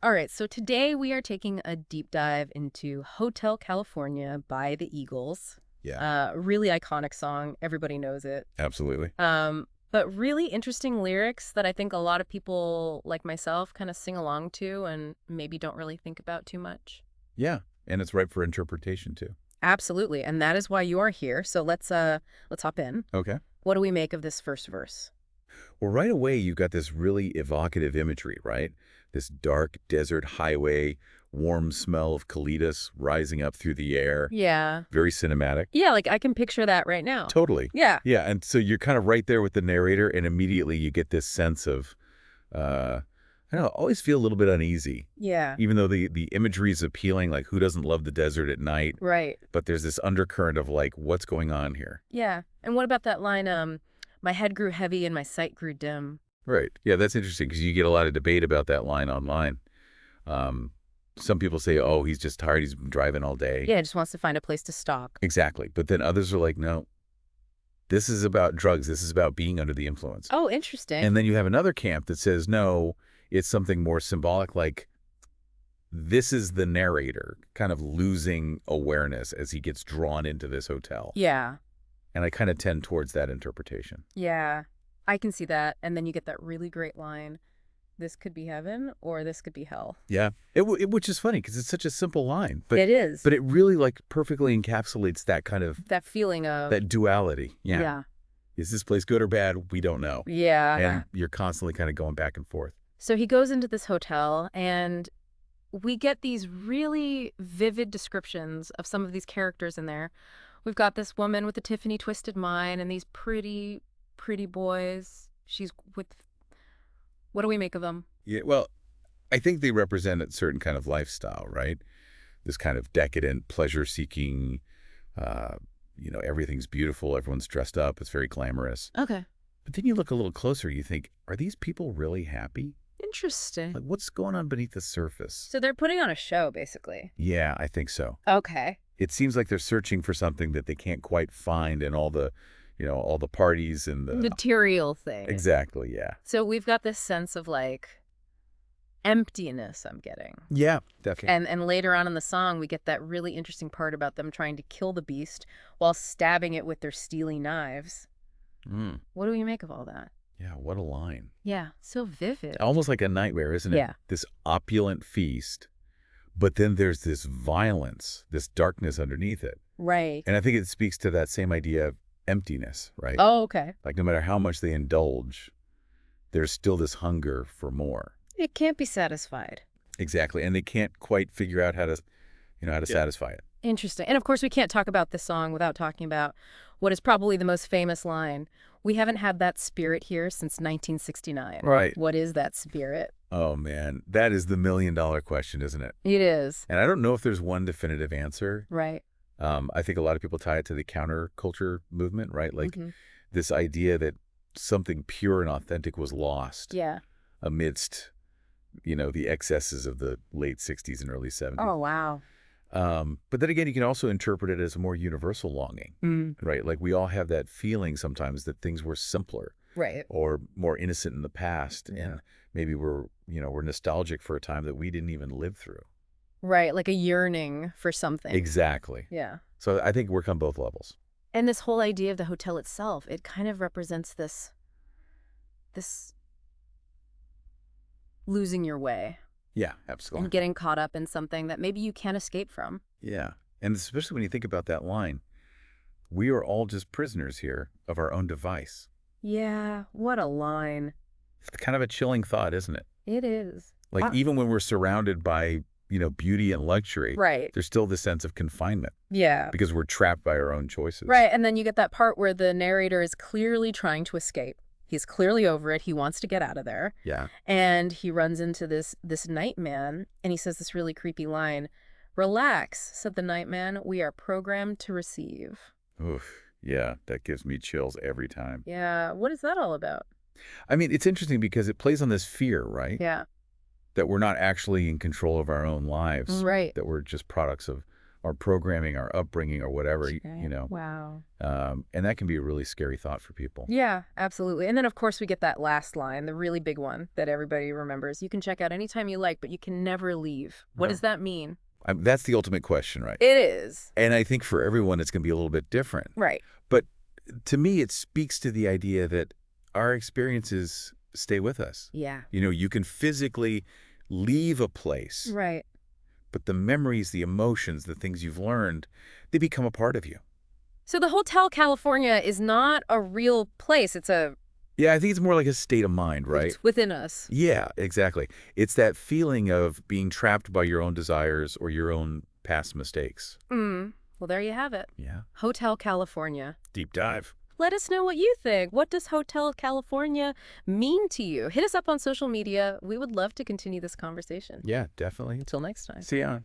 All right, so today we are taking a deep dive into Hotel California by the Eagles. Yeah, Really iconic song. Everybody knows it. absolutely. But really interesting lyrics that I think a lot of people like myself kind of sing along to and maybe don't really think about too much. Yeah, and it's ripe for interpretation too. Absolutely, and that is why you are here. So let's hop in. Okay. What do we make of this first verse? Well, right away, you got this really evocative imagery, right? This dark desert highway, warm smell of colitas rising up through the air. Yeah. Very cinematic. Yeah, like I can picture that right now. Totally. Yeah. Yeah, and so you're kind of right there with the narrator, and immediately you get this sense of, I don't know, always feel a little bit uneasy. Yeah. Even though the imagery is appealing, like who doesn't love the desert at night? Right. But there's this undercurrent of like, what's going on here? Yeah. And what about that line, my head grew heavy and my sight grew dim? Right. Yeah, that's interesting because you get a lot of debate about that line online. Um, some people say, oh, he's just tired. He's been driving all day. Yeah, just wants to find a place to stalk. Exactly. But then others are like, no, this is about drugs. This is about being under the influence. Oh, interesting. And then you have another camp that says, no, it's something more symbolic, like this is the narrator kind of losing awareness as he gets drawn into this hotel. Yeah. And I kind of tend towards that interpretation. Yeah. I can see that. And then you get that really great line, this could be heaven or this could be hell. Yeah. Which is funny because it's such a simple line. But It is. But it really like perfectly encapsulates that kind of That feeling of... that duality. Yeah. Yeah. Is this place good or bad? We don't know. Yeah. And you're constantly kind of going back and forth. So he goes into this hotel and we get these really vivid descriptions of some of these characters in there. We've got this woman with a Tiffany twisted mind and these pretty, pretty boys. She's with... What do we make of them? Yeah. Well, I think they represent a certain kind of lifestyle, right? This kind of decadent, pleasure-seeking, everything's beautiful. Everyone's dressed up. It's very glamorous. Okay. But then you look a little closer, you think, are these people really happy? Interesting. Like, what's going on beneath the surface? So they're putting on a show, basically. Yeah, I think so. Okay. It seems like they're searching for something that they can't quite find in all the, all the parties and the... Material thing. Exactly, yeah. So we've got this sense of, like, emptiness I'm getting. Yeah, definitely. And later on in the song, we get that really interesting part about them trying to kill the beast while stabbing it with their steely knives. Mm. What do we make of all that? Yeah, what a line. Yeah, so vivid. Almost like a nightmare, isn't it? Yeah. This opulent feast, but then there's this violence, this darkness underneath it. Right. And I think it speaks to that same idea of emptiness, right? Oh, okay. Like no matter how much they indulge, there's still this hunger for more. It can't be satisfied. Exactly. And they can't quite figure out how to, satisfy it. Interesting. And of course, we can't talk about this song without talking about what is probably the most famous line. We haven't had that spirit here since 1969. Right. What is that spirit? Oh, man. That is the million-dollar question, isn't it? It is. And I don't know if there's one definitive answer. Right. I think a lot of people tie it to the counterculture movement, right? Like Mhm. this idea that something pure and authentic was lost Yeah. amidst, the excesses of the late 60s and early 70s. Oh, wow. But then again, you can also interpret it as a more universal longing, right? Like we all have that feeling sometimes that things were simpler Right. or more innocent in the past. Yeah. And maybe we're nostalgic for a time that we didn't even live through. Right. Like a yearning for something. Exactly. Yeah. So I think work on both levels. And this whole idea of the hotel itself, it kind of represents this losing your way Yeah, absolutely. and getting caught up in something that maybe you can't escape from. Yeah. And especially when you think about that line, we are all just prisoners here of our own device. Yeah, what a line. It's kind of a chilling thought, isn't it? It is. Like even when we're surrounded by, beauty and luxury, Right. there's still this sense of confinement Yeah. because we're trapped by our own choices. Right, and then you get that part where the narrator is clearly trying to escape. He's clearly over it. He wants to get out of there. Yeah. And he runs into this nightman, and he says this really creepy line, "Relax," said the nightman, "we are programmed to receive." Oof. Yeah, that gives me chills every time. Yeah, what is that all about? I mean, it's interesting because it plays on this fear, right? Yeah. That we're not actually in control of our own lives. Right. That we're just products of our programming, our upbringing, or whatever, Okay. Wow. and that can be a really scary thought for people. Yeah, absolutely. And then, of course, we get that last line, the really big one that everybody remembers. You can check out anytime you like, but you can never leave. What Yeah. does that mean? That's the ultimate question, right? It is. And I think for everyone, it's going to be a little bit different. Right. But to me, it speaks to the idea that our experiences stay with us. Yeah. You can physically leave a place, Right. but the memories, the emotions, the things you've learned, they become a part of you. So the Hotel California is not a real place. Yeah, I think it's more like a state of mind, right? It's within us. Yeah, exactly. It's that feeling of being trapped by your own desires or your own past mistakes. Well, there you have it. Yeah. Hotel California. Deep dive. Let us know what you think. What does Hotel California mean to you? Hit us up on social media. We would love to continue this conversation. Yeah, definitely. Until next time. See ya.